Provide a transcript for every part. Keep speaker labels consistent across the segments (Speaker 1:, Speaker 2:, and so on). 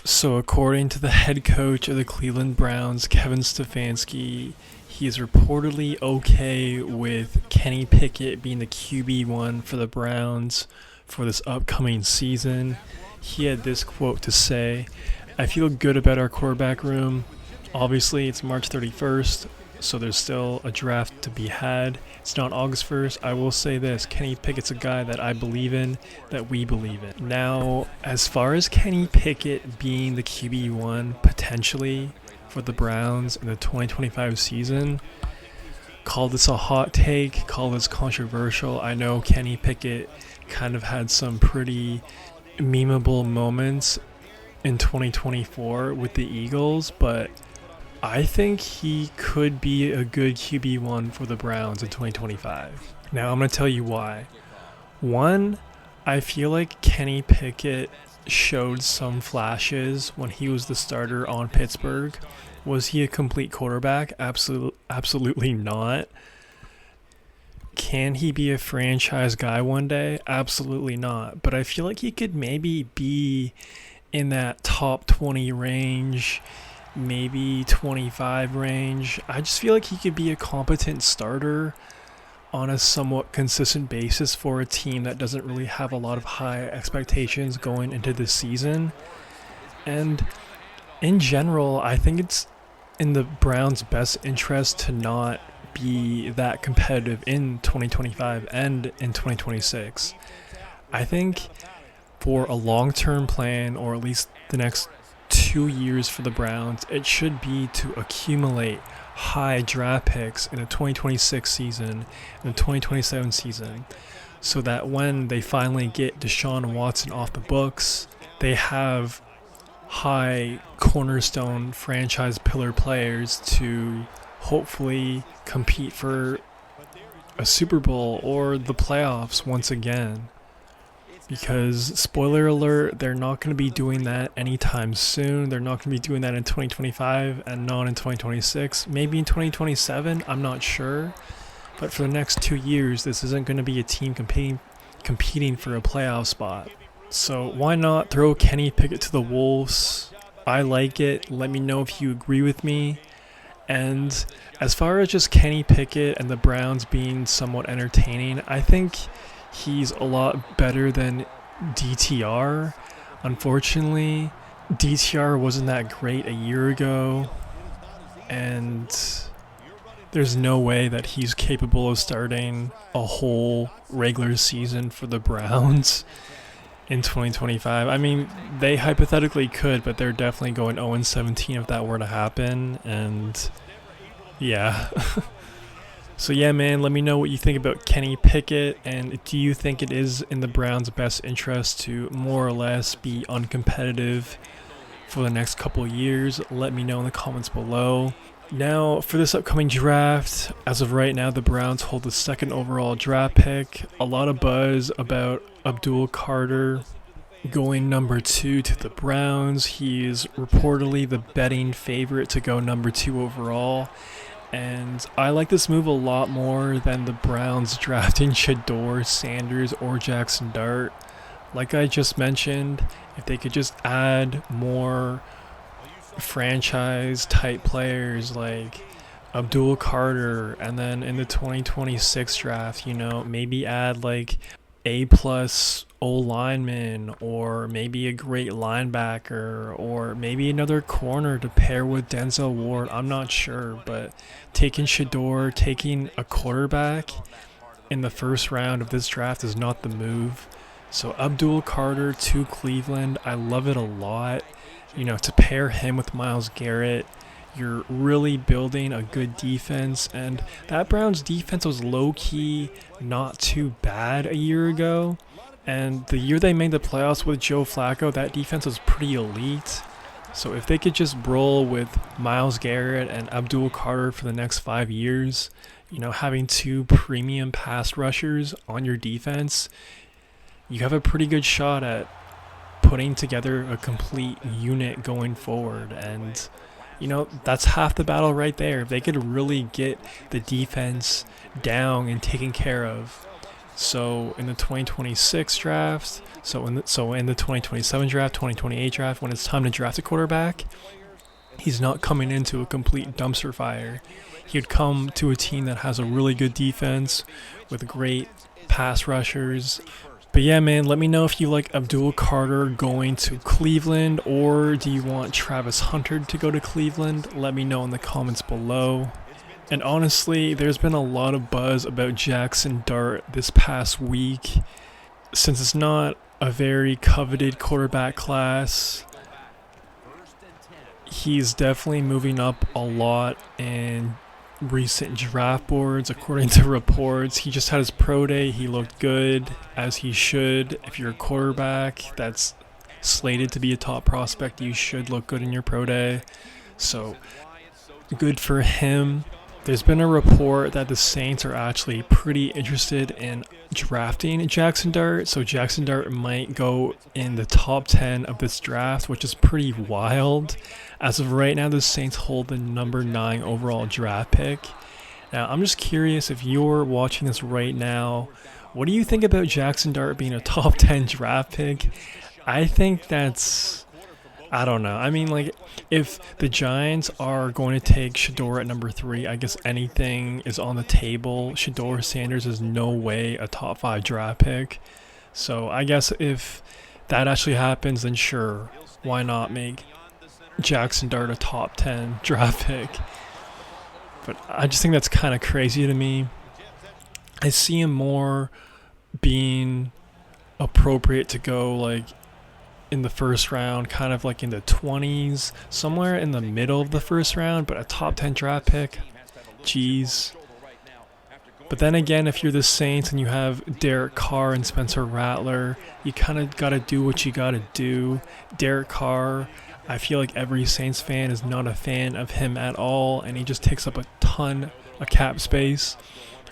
Speaker 1: So, according to the head coach of the Cleveland Browns, Kevin Stefanski, he is reportedly okay with Kenny Pickett being the QB1 for the Browns for this upcoming season. He had this quote to say, "I feel good about our quarterback room. Obviously, it's March 31st, so there's still a draft to be had. It's not August 1st. I will say this, Kenny Pickett's a guy that I believe in, that we believe in." Now, as far as Kenny Pickett being the QB1 potentially for the Browns in the 2025 season, call this a hot take, call this controversial. I know Kenny Pickett kind of had some pretty memeable moments in 2024 with the Eagles, but I think he could be a good QB1 for the Browns in 2025. Now, I'm going to tell you why. One, I feel like Kenny Pickett showed some flashes when he was the starter on Pittsburgh. Was he a complete quarterback? Absolutely not. Can he be a franchise guy one day? Absolutely not. But I feel like he could maybe be in that top 20 range, maybe 25 range. I just feel like he could be a competent starter on a somewhat consistent basis for a team that doesn't really have a lot of high expectations going into this season. And in general, I think it's in the Browns' best interest to not be that competitive in 2025 and in 2026. I think for a long-term plan, or at least the next 2 years for the Browns, it should be to accumulate high draft picks in the 2026 season and the 2027 season, so that when they finally get Deshaun Watson off the books, they have high cornerstone franchise pillar players to hopefully compete for a Super Bowl or the playoffs once again. Because, spoiler alert, they're not going to be doing that anytime soon. They're not going to be doing that in 2025 and not in 2026. Maybe in 2027, I'm not sure. But for the next 2 years, this isn't going to be a team competing for a playoff spot. So why not throw Kenny Pickett to the Wolves? I like it. Let me know if you agree with me. And as far as just Kenny Pickett and the Browns being somewhat entertaining, I think he's a lot better than DTR. Unfortunately, DTR wasn't that great a year ago, and there's no way that he's capable of starting a whole regular season for the Browns in 2025. I mean, they hypothetically could, but they're definitely going 0-17 if that were to happen, and yeah. So yeah, man, let me know what you think about Kenny Pickett, and do you think it is in the Browns' best interest to more or less be uncompetitive for the next couple of years? Let me know in the comments below. Now, for this upcoming draft, as of right now, the Browns hold the second overall draft pick. A lot of buzz about Abdul Carter going number 2 to the Browns. He is reportedly the betting favorite to go number 2 overall. And I like this move a lot more than the Browns drafting Shador Sanders or Jackson Dart. Like I just mentioned, if they could just add more franchise type players like Abdul Carter, and then in the 2026 draft, maybe add like A+ O lineman, or maybe a great linebacker, or maybe another corner to pair with Denzel Ward. I'm not sure, but taking Shador, taking a quarterback in the first round of this draft is not the move. So Abdul Carter to Cleveland, I love it a lot. To pair him with Myles Garrett, you're really building a good defense, and that Browns defense was low-key not too bad a year ago. And the year they made the playoffs with Joe Flacco, that defense was pretty elite. So if they could just roll with Myles Garrett and Abdul Carter for the next 5 years, having 2 premium pass rushers on your defense, you have a pretty good shot at putting together a complete unit going forward. And, that's half the battle right there. If they could really get the defense down and taken care of. So in the 2026 draft, so in the 2027 draft, 2028 draft, when it's time to draft a quarterback, he's not coming into a complete dumpster fire. He'd come to a team that has a really good defense with great pass rushers. But yeah, man, let me know if you like Abdul Carter going to Cleveland, or do you want Travis Hunter to go to Cleveland? Let me know in the comments below. And honestly, there's been a lot of buzz about Jackson Dart this past week. Since it's not a very coveted quarterback class, he's definitely moving up a lot in recent draft boards. According to reports, he just had his pro day. He looked good, as he should. If you're a quarterback that's slated to be a top prospect, you should look good in your pro day. So good for him. There's been a report that the Saints are actually pretty interested in drafting Jackson Dart, so Jackson Dart might go in the top 10 of this draft, which is pretty wild. As of right now, the Saints hold the number 9 overall draft pick. Now, I'm just curious, if you're watching this right now, what do you think about Jackson Dart being a top 10 draft pick? I think I don't know. I mean, like, if the Giants are going to take Shedeur at number 3, I guess anything is on the table. Shedeur Sanders is no way a top 5 draft pick. So I guess if that actually happens, then sure, why not make Jackson Dart a top 10 draft pick? But I just think that's kind of crazy to me. I see him more being appropriate to go, like, in the first round, kind of like in the 20s, somewhere in the middle of the first round, but a top 10 draft pick, jeez. But then again, if you're the Saints and you have Derek Carr and Spencer Rattler, you kind of got to do what you got to do. Derek Carr, I feel like every Saints fan is not a fan of him at all, and he just takes up a ton of cap space.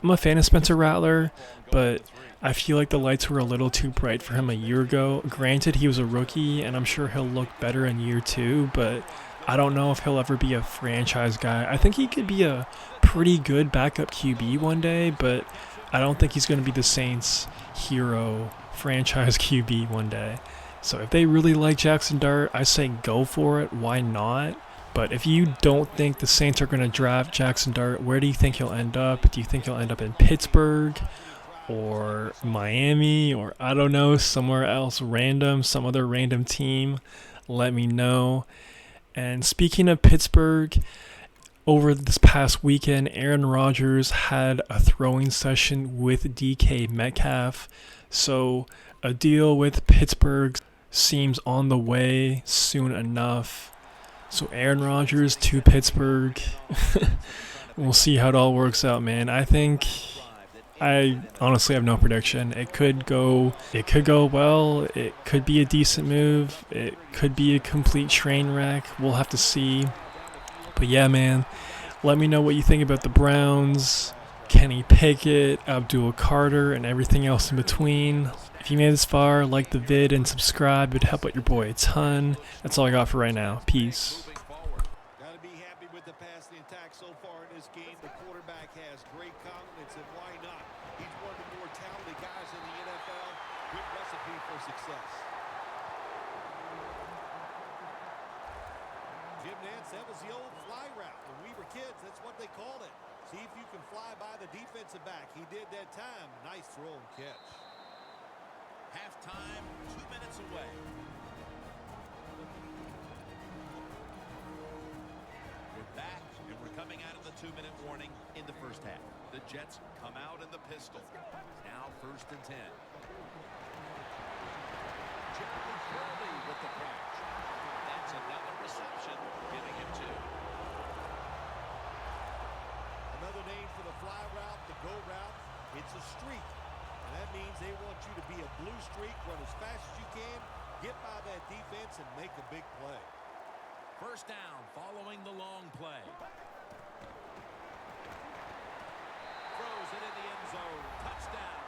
Speaker 1: I'm a fan of Spencer Rattler, but I feel like the lights were a little too bright for him a year ago. Granted, he was a rookie, and I'm sure he'll look better in year 2, but I don't know if he'll ever be a franchise guy. I think he could be a pretty good backup QB one day, but I don't think he's going to be the Saints' hero franchise QB one day. So if they really like Jackson Dart, I say go for it. Why not? But if you don't think the Saints are going to draft Jackson Dart, where do you think he'll end up? Do you think he'll end up in Pittsburgh or Miami, or I don't know, somewhere else random, some other random team? Let me know. And speaking of Pittsburgh, over this past weekend, Aaron Rodgers had a throwing session with DK Metcalf. So a deal with Pittsburgh seems on the way soon enough. So Aaron Rodgers to Pittsburgh. We'll see how it all works out, man. I honestly have no prediction. It could go well. It could be a decent move. It could be a complete train wreck. We'll have to see. But yeah, man, let me know what you think about the Browns, Kenny Pickett, Abdul Carter, and everything else in between. If you made it this far, like the vid and subscribe. It would help out your boy a ton. That's all I got for right now. Peace.
Speaker 2: Got to be happy with the passing attack so far in this game. The quarterback has great confidence, and why not? He's one of the more talented guys in the NFL. Good recipe for success. Jim Nantz, that was the old fly route. When we were kids, that's what they called it. See if you can fly by the defensive back. He did that time. Nice throw and catch.
Speaker 3: Halftime, 2 minutes away. We're back, and we're coming out of the 2-minute warning in the first half. The Jets come out in the pistol. Now 1st and 10. Jerry Curley with the catch. That's another reception, giving him 2.
Speaker 2: Another name for the fly route, the go route. It's a streak. And that means they want you to be a blue streak, run as fast as you can, get by that defense, and make a big play.
Speaker 3: 1st down following the long play. Throws it in the end zone. Touchdown.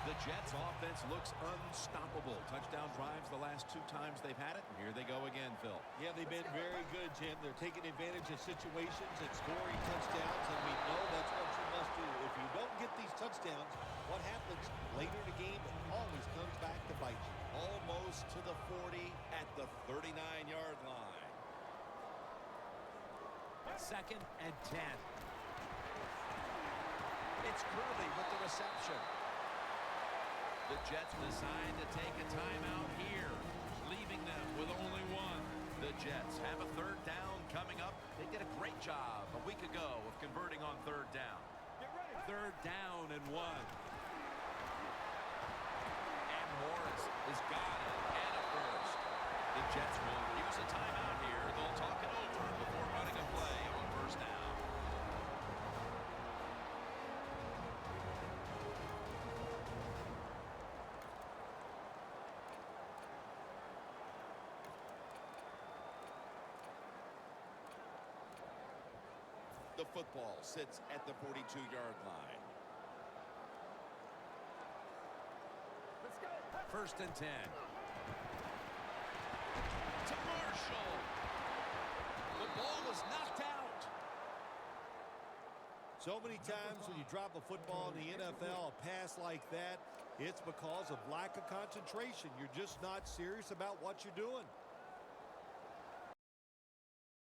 Speaker 3: The Jets offense looks unstoppable. Touchdown drives the last 2 times they've had it. And here they go again, Phil.
Speaker 2: Yeah, they've been very good, Jim. They're taking advantage of situations and scoring touchdowns, and we know that's what you must do. If you don't get these touchdowns, what happens later in the game? It always comes back to bite you.
Speaker 3: Almost to the 40 at the 39-yard line. 2nd and 10. It's Curley with the reception. The Jets decide to take a timeout here, leaving them with only one. The Jets have a 3rd down coming up. They did a great job a week ago of converting on 3rd down. 3rd down and 1. And Morris has got it and a first. The Jets will use a timeout here. They'll talk it over before running a play on 1st down. The football sits at the 42-yard line. 1st and 10. To Marshall. The ball was knocked out.
Speaker 2: So many times when you drop a football in the NFL, a pass like that, it's because of lack of concentration. You're just not serious about what you're doing.